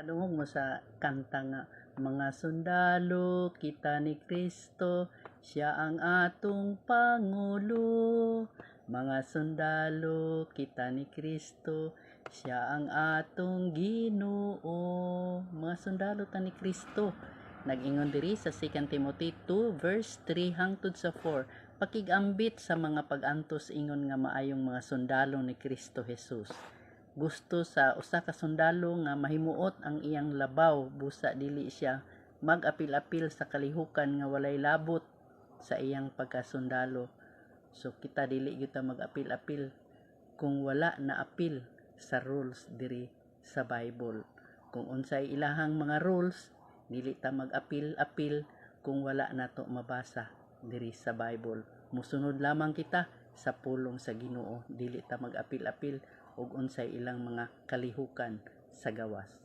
Kadungog mo sa kanta nga, mga sundalo kita ni Kristo, siya ang atong Pangulo. Mga sundalo kita ni Kristo, siya ang atong Ginoo. Mga sundalo ta ni Kristo. Nag-ingon diri sa 2 Timothy 2 verse 3 hangtod sa 4. Pakigambit sa mga pag-antos ingon nga maayong mga sundalo ni Kristo Jesus. Gusto sa usa ka sundalo nga mahimuot ang iyang labaw busa dili siya mag-apil-apil sa kalihukan nga walay labot sa iyang pagkasundalo. So kita dili gyud ta mag-apil-apil kung wala na apil sa rules diri sa Bible. Kung unsay ilahang mga rules, dili ta mag-apil-apil kung wala nato mabasa diri sa Bible. Musunod lamang kita sa pulong sa Ginoo, dili ta mag-apil-apil og unsay ilang mga kalihukan sa gawas.